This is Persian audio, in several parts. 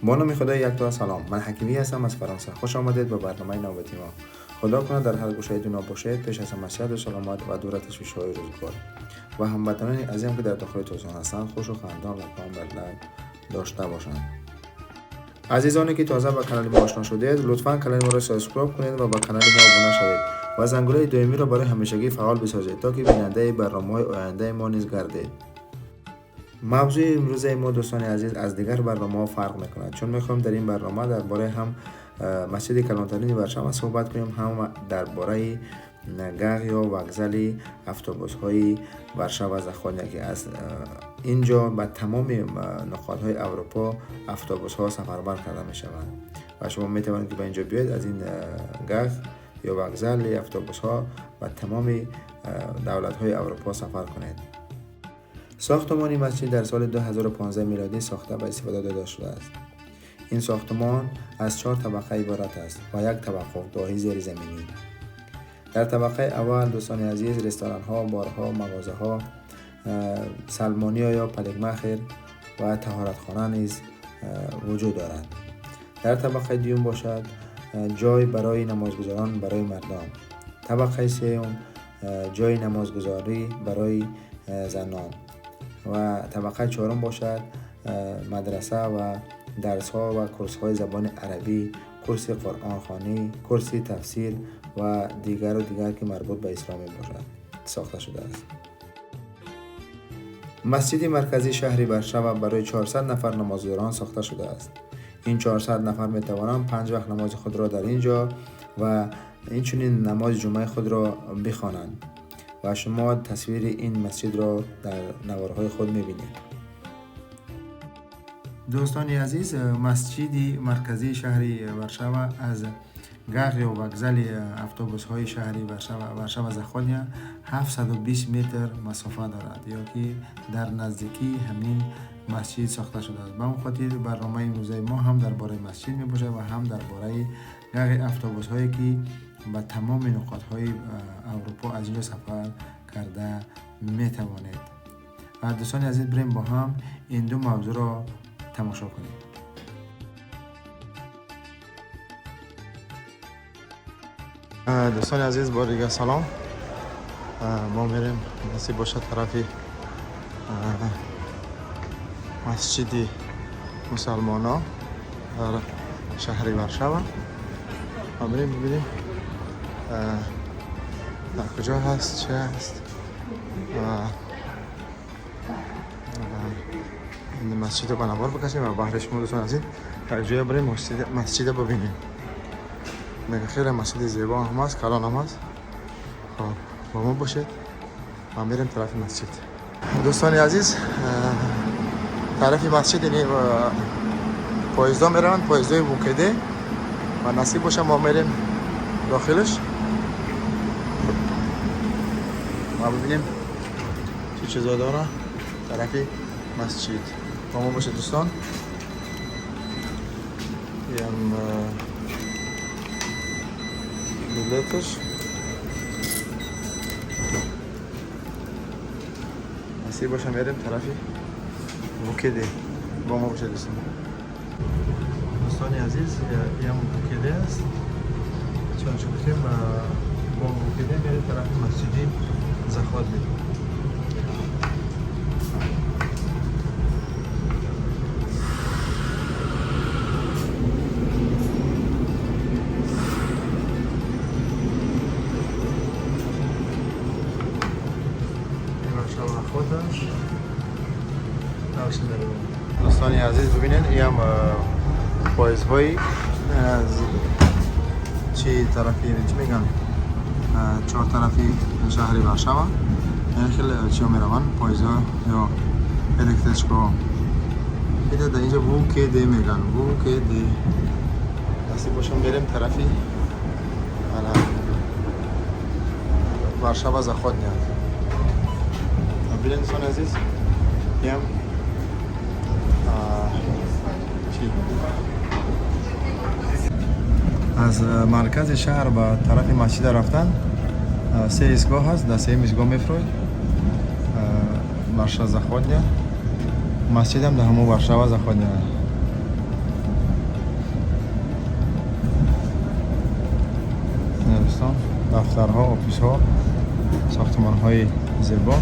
با نام خدای یکتا. سلام، من حکیمی هستم از فرانسه. خوش آمدید به برنامه نوبتی ما. خدا کنه در هر گوشه دنیا باشید، پیش از همه صحت و سلامت و دور از تشویش‌های روزگار و هموطنان عزیزم که در داخل توسعه هستند خوش و خندان لبخند بر لب داشته باشند. عزیزانی که تازه با کانال ما آشنا شدید، لطفاً کانال ما را سابسکرایب کنید و با کانال ما abone شوید و زنگوله دائمی را برای همیشگی فعال بسازید تا که بیننده برنامه‌های آینده ما نیز گردید. موضوع امروز ما دوستان عزیز از دیگر برنامه‌ها فرق می‌کند، چون می‌خوایم در این برنامه درباره هم مسجد کلانترین ورشوا صحبت کنیم، هم درباره گاغ یا وокزال اتوبوس‌های ورشوا زاخودنیا که از اینجا به تمام نقاط‌های اروپا اتوبوس‌ها سفربر کرده می‌شوند و شما می‌توانید که به اینجا بیاید از این گاغ یا وокزال اتوبوس‌ها به تمام دولت‌های اروپا سفر کنید. ساختمان مسجد در سال 2015 میلادی ساخته و استفاده داده شده است. این ساختمان از 4 طبقه عبارت است و یک توقفگاه زیرزمینی. در طبقه اول دوستان عزیز رستوران ها، بارها، مغازه ها، سلمانیا یا پلیگمخر و طهارتخانه نیز وجود دارد. در طبقه دوم باشد جای برای نمازگزاران برای مردان. طبقه سوم جای نمازگزاری برای زنان و طبقه چهارم باشد مدرسه و درس ها و کورس های زبان عربی، کورس قرآن خوانی، کورس تفسیر و دیگر که مربوط به اسلامی باشد ساخته شده است. مسجد مرکزی شهر ورشوا برای 400 نفر نمازگزاران ساخته شده است. این 400 نفر می توانند 5 وقت نماز خود را در اینجا و اینچنین نماز جمعه خود را بخوانند و شما تصویر این مسجد را در نوارهای خود می‌بینید. دوستان عزیز، مسجد مرکزی شهر ورشوا از گاغ یا وокزال اتوبوس‌های شهر ورشوا زاخودنیا 720 متر مسافت دارد یا که در نزدیکی همین مسجد ساخته شده است. به اون خاطر برنامه امروز ما هم درباره مسجد می‌باشد و هم درباره گاغ اتوبوس‌هایی که به تمام نقاط‌های اروپا از اینجا سفر کرده می‌توانید. و دوستان عزیز بریم با هم این دو موضوع را تماشا کنیم. دوستان عزیز با دیگه سلام. ما میریم نصیب باشه طرفی مسجد مسلمانا در شهر ورشوا. ما بریم ببینیم در کجا هست، چه هست این مسجد رو بنوار بکشیم و بحرش ما دوستان عزیز در جای بریم مسجد ببینیم. میگه خیلی مسجد زیبا هم هست، کلان هم هست. خب با ما باشید ما میریم طرف مسجد. دوستان عزیز طرف مسجد این پایزدا میرن، پایزدای ووکده و نصیب باشه ما میریم داخلش ما ببینیم چه چیزا داره طرف مسجد. با ما باشه دوستان. این بلیتش نصیب باشه میریم طرفی ووکده. با ما باشه دوستان. دوستان عزیز این ووکده است. چون شدیم با ووکده میریم طرف مسجد زاخودنیا. دوستان عزیز ببینید این هم پایزهای از چی طرفی چی میگن 4 طرفی شهر ورشوا این خیلی چی میرون پایزها یا الکتریچکا بیده در اینجا ووکده میگن ووکده. نصیب باشم بریم طرفی ورشوا زاخودنیا. ببینید دوستان عزیز این هم از مرکز شهر به طرف مسجد رفتن 3 ایستگاه هست. در 3 ایستگاه میفروید ورشوا زاخودنیا. مسجد هم در همون ورشوا زاخودنیا. دفترها، آفیس ها، ساختمان های زیبا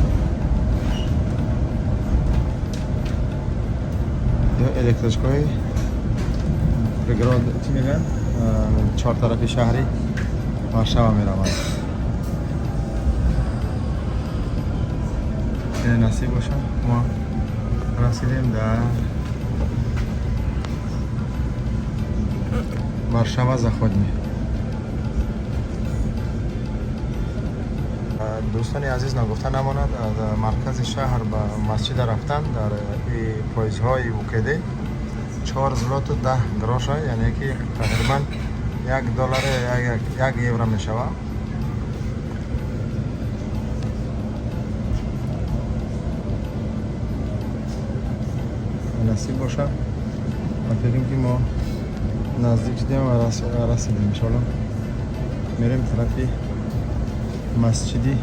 یا الکتریک های بگراد چی میگن؟ چهار طرف شهری وارشاوا می روند. نصیب باشه ما رسیدیم در وارشاوا زاخودنی. دوستان عزیز نگفته نماند از مرکز شهر به مسجد رفتن در پایزهای وکیده 4 زلات و 10 گروش یعنی که تقریبا $1 1 یورو می شود. نصیب باشه و فکریم که ما نزدیک شدیم و رسیدیم. انشاءالله میریم طرفی مسجدی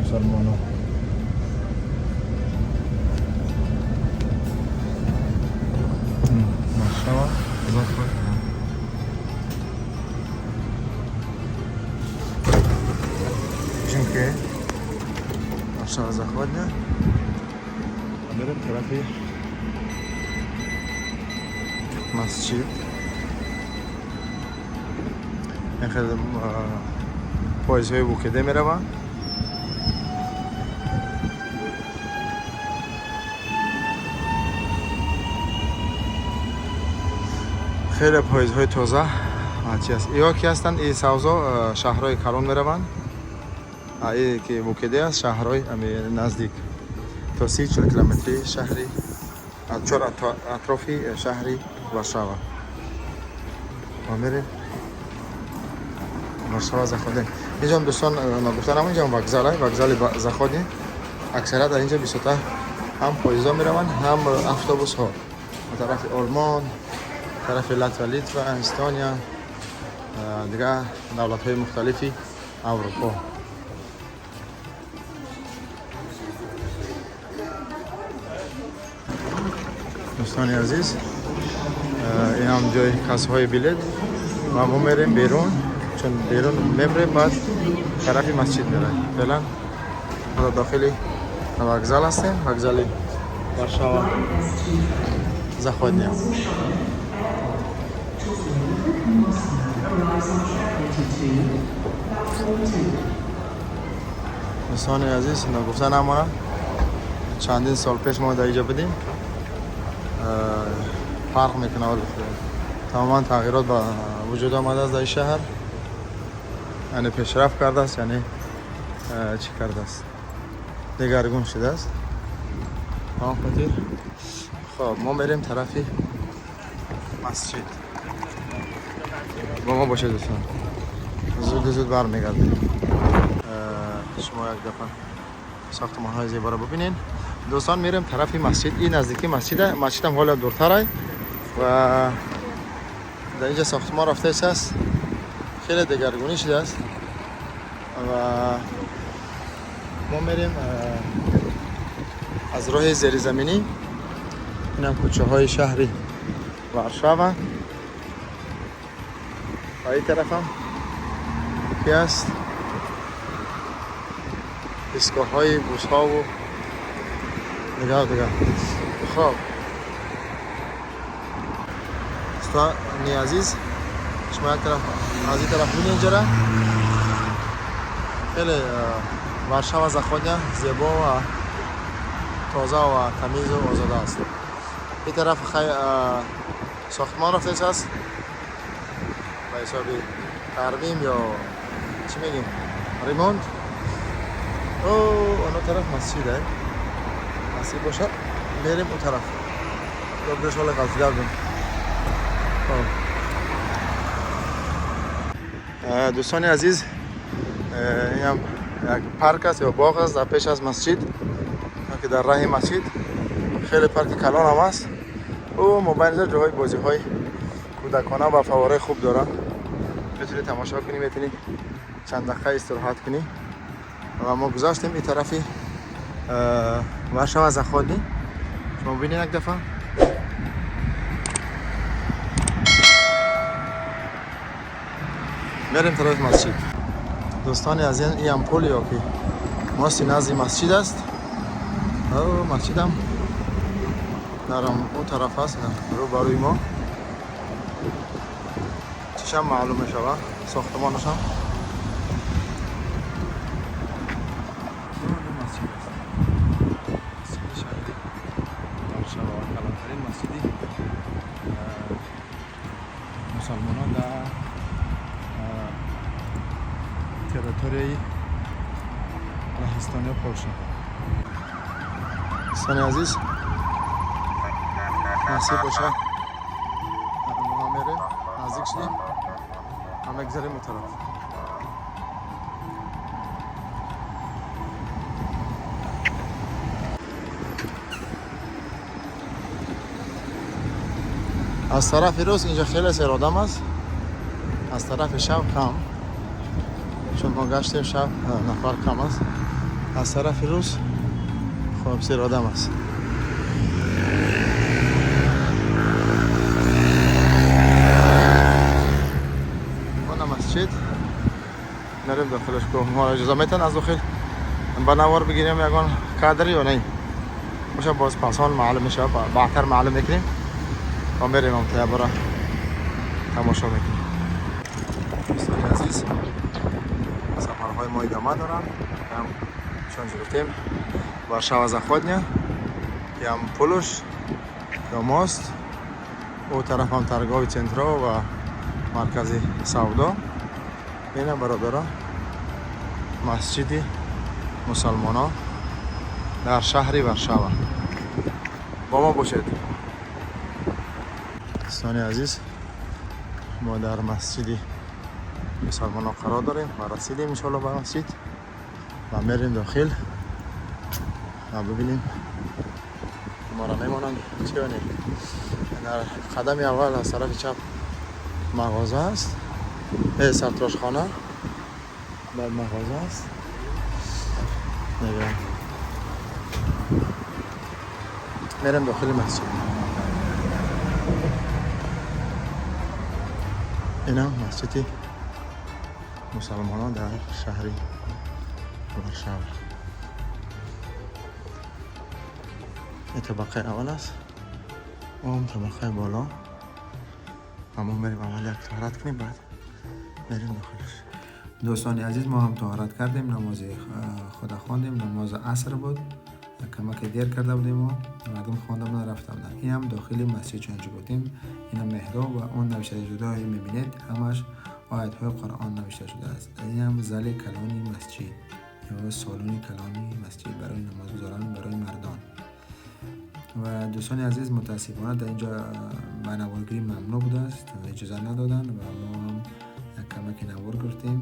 مسلمان ها. وارشاوا زاخودنی. چون که وارشاوا زاخودنی میریم طرفی مسجد. این خیلی پایزهای بوکیده می روم. خیلی پایزهای تازه چی است؟ ایها کی هستند؟ این سوزا شهرهای کلان می روند. این که بوکیده است شهرهای نزدیک تا 30-40 کیلومتری شهری اطرافی شهری وارشاوا ما میریم وارشاوا زاخودنی. اینجا دوستان نگفتن اینجا وокзал زاخودنی. اکثرا در اینجا بیشتر هم پاییزا میروند هم اتوبوس ها طرف آلمان، طرف لیتوا، استونیا، دیگه دولت های مختلفی اروپا. دوستان عزیز این هم جای کاسه های بلیط و ما میریم بیرون چون بیرون میبره بعد طرفی مسجد میره. فعلا ما داخلی وокзал هستیم. وокзал وارشاوا زاخودنی. دوستان عزیز نگفتن نمانم چندین سال پیش ما در اینجا بودیم. فرق میکنه ولی تماما تغییرات با وجود آمده است در این شهر. یعنی پیشرفت کرده است، یعنی چی کرده است دگرگون شده است. خب ما میریم طرفی مسجد. با ما باشه دوستان. زود برمیگردیم. شما یک دفعه ساختمان های زیبا رو ببینین. دوستان میریم طرفی مسجد. این نزدیکی مسجد هم حالا دورتره و در اینجا ساختمان رفته است خیلی دگرگونی شده است و ما میریم از راه زیرزمینی. این هم کوچه های شهری وارشاوا و این طرف هم که است ایستگاه های بوس ها و دیگه. خب دوستان عزیز شما یک طرف از این طرف بینید اینجا را خیلی وارشاوا زاخودنی زیبا و تازه و تمیز و آزاده است. این طرف ساختمان رفته است به حساب ترمیم یا چی میگیم ریمونت. اون طرف مسجد نصیب باشه میریم اون طرف یا برشال غلطی کردیم. دوستان عزیز این هم یک پارک است یا باغ است در پیش از مسجد که در راه مسجد خیلی پارک کلان هم است. او موبایل جاهای بازی های کودکانه و فواره خوب دارن. میتونی تماشا کنی، میتونی چند دقیقه استراحت کنی. و ما گذاشتیم این طرفی وارشاوا زاخودنی. شما ببینید یک دفعه میریم طرف مسجد. دوستانی عزیز این امپول یا که ماست نزدی مسجد است. مسجد هم در اون طرف است، رو بروی ما چشم معلومه شود ساختمانش هم. مسجدی مسلمانان در تریتوری لهستانی و پولشا. دوستان عزیز نصیب باشه ما میریم، نزدیک شدیم، هم بگذاریم اون طرف. از طرف روز اینجا خیلی سر آدم است، از طرف شب کم، چون ما گشتیم شب نفر کم است. از طرف روز خوب سر آدم است. ما مسجد نریم داخلش که ما اجازه میتن از داخل بنوار بگیریم یکان کادری یا نه باشه، باز پاسان معلوم میشه، بعدتر معلوم میکنیم و بریم هم تیابه را تماشا میکنیم. دوستان عزیز سفرهای ما ادامه دارن، هم چون گفتیم وارشاوا zachodnia هم پولوش یا ماست، او طرف هم ترگاوی چنترا و مرکز سودا. اینه برادران مسجد مسلمانان در شهر وارشاوا. با ما باشید. دوستان عزیز ما در مسجد مسلمانان قرار داریم و رسیدیم انشاءالله به مسجد و میریم داخل و ببینیم ما را میمانند چی بینیم. در قدم اول از طرف چپ مغازه است، سرتراشخانه، بعد مغازه است. میریم داخل مسجد. اینا مسجد مسلمانان در شهر وارشاوا. این طبقه اول است، اون طبقه بالا. اما میریم اول یک طهارت کنیم بعد میریم داخلش. دوستان عزیز ما هم طهارت کردیم، نماز خدا خواندیم، نماز عصر بود، کمک دیر کرده بودیم و مردم خوانده بودن رفته بودن. این هم داخل مسجد چونچه گفتیم، این هم محراب و اون نوشته شده هایی میبینید همش آیت های قرآن نوشته شده است. این هم زل کلانی مسجد یا سالون کلانی مسجد برای نماز گزاران برای مردان. و دوستان عزیز متاسفانه در اینجا نوارگیری ممنوع بوده است، اجازه ندادن و ما هم کمک نوار گرفتیم.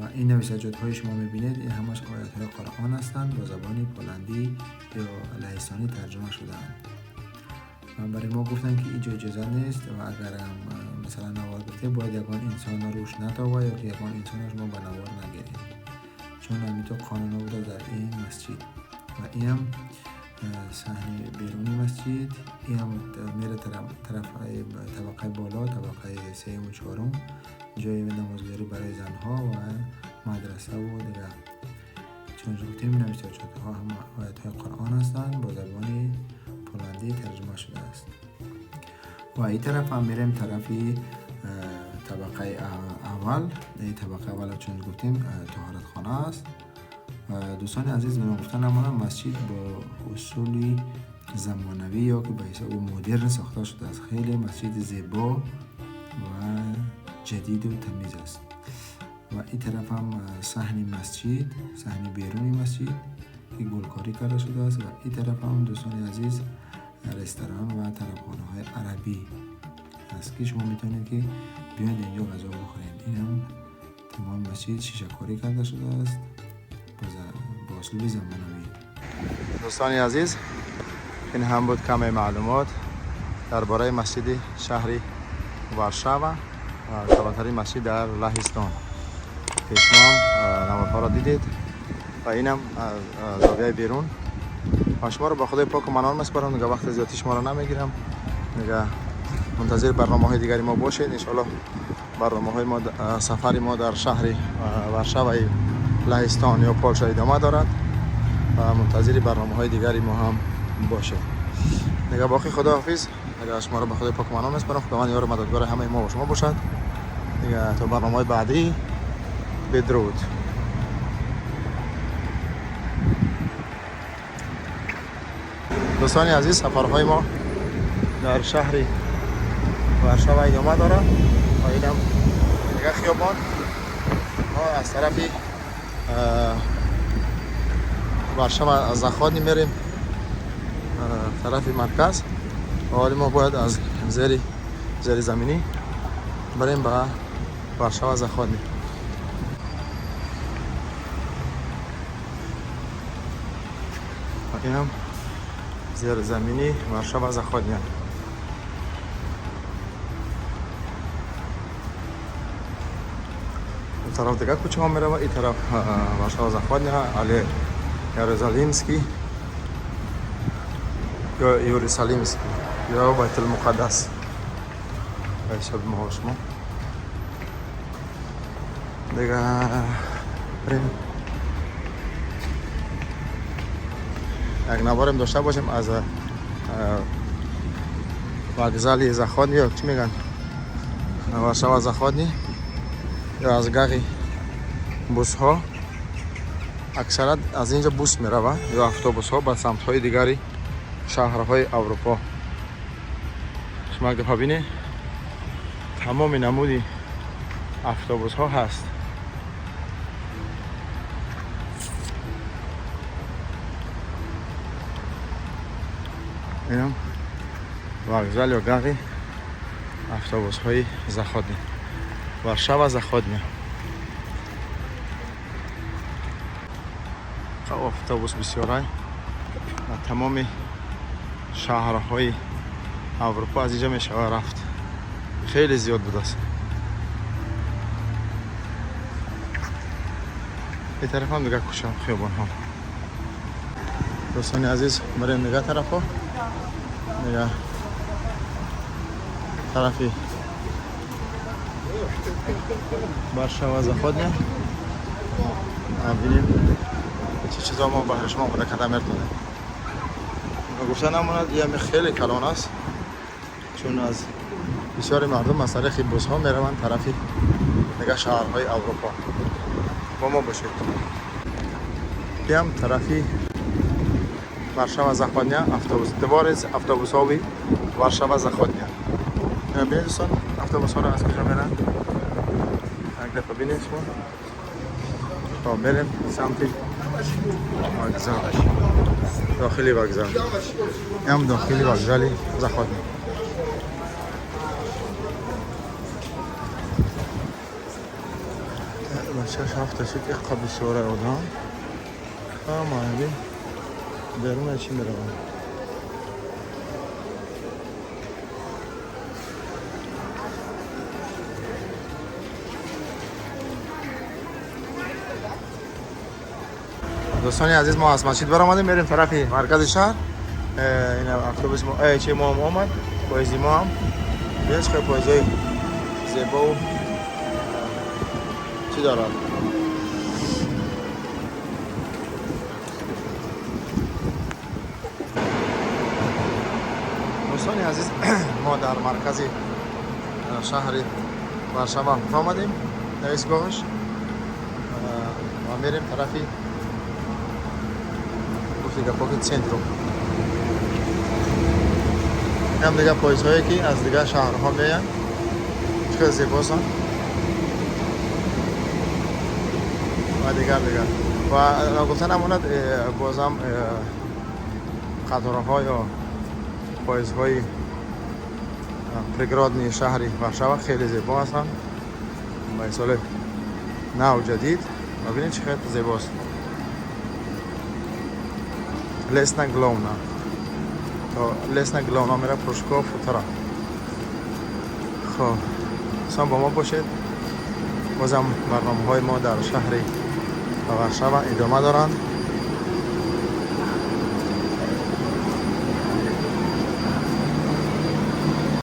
و این نوشتجات های شما میبینید این همش آیات های قرآن هستند با زبان پولندی یا لهستانی ترجمه شده‌اند. و برای ما گفتن که اینجا اجازه نیست و اگر مثلا نوار گرفته باید یکان انسان روش نتاوه یا که یکان انسان شما به نوار نگیرید، چون همینطور قانون بوده در این مسجد. و این هم صحنه بیرونی مسجد. این هم میره طرف طبقه بالا، طبقه 3 و 4 جای نمازگذاری برای زنها و مدرسه و دیگر. چون گفتیم نوشته شده ها هم آیات های قرآن هستند با زبان پولندی ترجمه شده است. و این طرف هم میریم طرفی طبقه اول. این طبقه اول چون گفتیم طهارت خانه است. دوستان عزیز من گفتن امانه مسجد با اصولی زمانوی یا که به حساب مدرن ساخته شده است. خیلی مسجد زیبا و جدید و تمیز است. و این طرف هم صحن مسجد، صحن بیرونی مسجد که گلکاری کرده شده است. و این طرف هم دوستان عزیز رستوران و طرفخانه های عربی است که شما میتونید که بیاید اینجا غذا بخورید. این هم تمام مسجد شیشه کاری کرده شده است با اسلوب زمانوی. دوستان عزیز این هم بود کمی معلومات درباره مسجد شهری وارشاوا، کلانترین مسجد در لهستان که شما هم نمادها را دیدید. و این هم زاویه بیرون. شما رو با خدای پاک و منان میسپارم، نگاه وقت زیادی شما را نمیگیرم. نگاه منتظر برنامه‌های دیگری ما باشید. ان شاءالله برنامه‌های ما سفر ما در شهر وارشاوا لهستان یا پولشا ادامه دارد و منتظر برنامه‌های دیگری ما هم باشید. دیگه باقی خداحافظ. دیگه شما رو به خدای پاک منام میسپارم. خداوند یار مددگار همه ما و شما باشد. دیگه تا برنامه‌های بعدی بدرود. دوستان عزیز، سفرهای ما در شهر وارشاوا ادامه دارد و اینم دیگه خیابان ما از طرف وارشاوا زاخودنی میریم طرف مرکز و حالی ما باید از زیر زمینی بریم به وارشاوا زاخودنی. اینم زیر زمینی وارشاوا زاخودنی. اون طرف دیگه کوچه ها میره و این طرف وارشاوا زاخودنی علی یروزالیمسکی یا یروسالیمسکی یا بیت المقدس شب ما و شما. دیگه بریم یک نوارم داشته باشیم از وокзал زاخودنی یا چی میگن وارشاوا زاخودنی یا از گاهی بوس ها اکثرا از اینجا بوس میروه یا اتوبوس ها به سمت های دیگری شهرهای اروپا. شما اگه ببینید تمام نمودی اتوبوس ها هست. اینم وокзал یا گاهی اتوبوس های زاخودنی وارشاوا زاخودنی. اتوبوس بسیار تمام شهرهای اروپا از اینجا میشه رفت. خیلی زیاد بود است. این طرف هم دیگه کوچه خیابان ها. دوستان عزیز بریم نگاه طرف ها. نگاه طرفی وارشاوا زاخودنی ببینیم چه چیزا ما به شما مقدم می‌کنیم. گفتن نماند یه خیلی کلان است چون از بسیار مردم از طریق بوس ها میروند طرفی دیگه شهرهای اروپا. با ما باشید. بیام طرفی وارشاوا زاخودنی اتوبوس دوارز اتوبوس های وارشاوا زاخودنی. ببینید دوستان اتوبوس ها از کجا میرن. اگه ببینید شما تا بریم سمت وокзал داخلی وокзал. هم داخلی وокзал زاخودنی. بچه شافته شد یک قبل سوره آدم ماهی درون چی میروند. دوستان عزیز ما از مسجد برآمدیم میریم طرف مرکز شهر. این اتوبوس ما چه ما اومد پاییزی ما هم بیاش خیلی پاییزای زیبا و چی دارد. دوستان عزیز ما در مرکز شهر وارشاوا آمدیم در ایستگاهش و میریم طرفی دیگه پاکت سنتروم. هم دیگه پاییزهایی که از دیگه شهرها میان خیلی زیباستن و دیگر و گفتن نموند بازم قطارها یا پاییزهای پریگرادنی شهر وارشاوا خیلی زیبا هستن به سال نو جدید. ببینید چقدر زیباست. Lesna Glavna. Lesna Glavna میره پروشکا فوترا. خب سام با ما باشید. بازم برنامه‌های ما در شهر وارشاوا ادامه دارند.